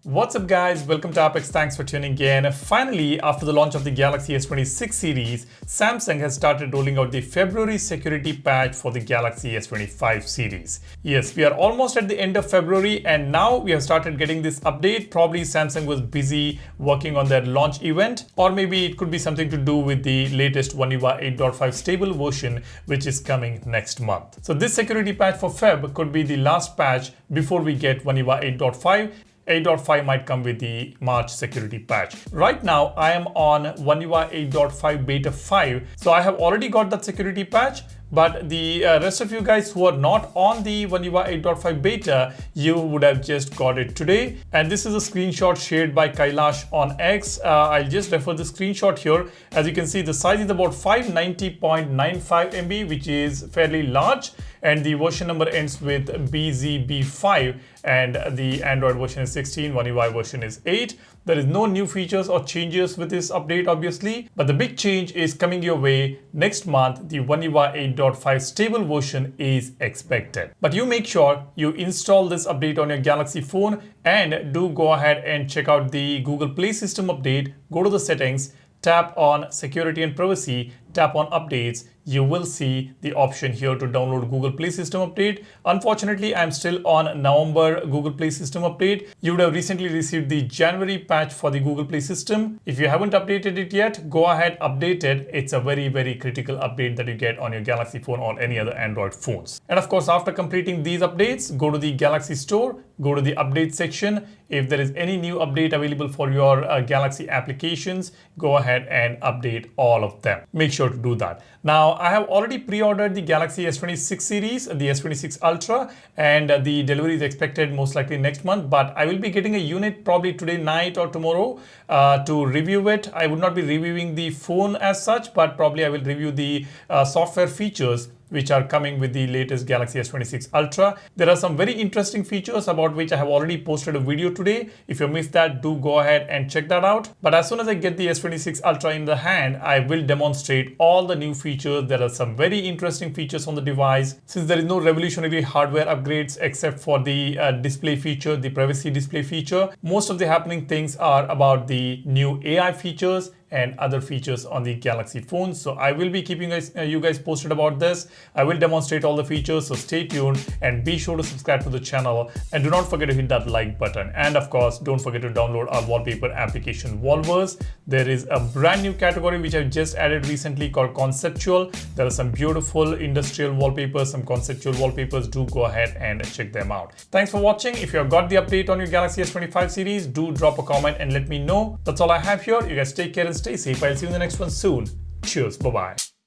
What's up guys, welcome to Apex, thanks for tuning in. Finally, after the launch of the Galaxy S26 series, Samsung has started rolling out the February security patch for the Galaxy S25 series. Yes, we are almost at the end of February and now we have started getting this update. Probably Samsung was busy working on their launch event, or maybe it could be something to do with the latest One UI 8.5 stable version which is coming next month. So this security patch for Feb could be the last patch before we get One UI 8.5. 8.5 might come with the March security patch. Right now, I am on One UI 8.5 Beta 5. So I have already got that security patch, but the rest of you guys who are not on the One UI 8.5 beta, you would have just got it today. And this is a screenshot shared by Kailash on X. I'll just refer the screenshot here. As you can see, the size is about 590.95 MB, which is fairly large. And the version number ends with BZB5, and the Android version is 16, One UI version is 8. There is no new features or changes with this update, obviously, but the big change is coming your way next month. The One UI 8.5 stable version is expected. But you make sure you install this update on your Galaxy phone, and do go ahead and check out the Google Play System update. Go to the settings, tap on security and privacy, tap on updates. You will see the option here to download Google Play System update. Unfortunately, I'm still on November Google Play System update. You would have recently received the January patch for the Google Play System. If you haven't updated it yet, go ahead, update it. It's a very, very critical update that you get on your Galaxy phone or any other Android phones. And of course, after completing these updates, go to the Galaxy Store, go to the update section. If there is any new update available for your Galaxy applications, go ahead and update all of them. Make sure to do that. Now, I have already pre-ordered the Galaxy S26 series, the S26 Ultra, and the delivery is expected most likely next month, but I will be getting a unit probably today night or tomorrow to review it. I would not be reviewing the phone as such, but probably I will review the software features which are coming with the latest Galaxy S26 Ultra. There are some very interesting features about which I have already posted a video today. If you missed that, do go ahead and check that out. But as soon as I get the S26 Ultra in the hand, I will demonstrate all the new features. There are some very interesting features on the device. Since there is no revolutionary hardware upgrades except for the display feature, the privacy display feature, most of the happening things are about the new AI features and other features on the Galaxy phone. So I will be keeping you guys posted about this. I will demonstrate all the features, so stay tuned and be sure to subscribe to the channel, and do not forget to hit that like button. And of course, don't forget to download our wallpaper application Wallverse. There is a brand new category which I've just added recently called conceptual. There are some beautiful industrial wallpapers, some conceptual wallpapers. Do go ahead and check them out. Thanks for watching. If you have got the update on your Galaxy S25 series, do drop a comment and let me know. That's all I have here. You guys take care and stay safe. I'll see you in the next one soon. Cheers. Bye-bye.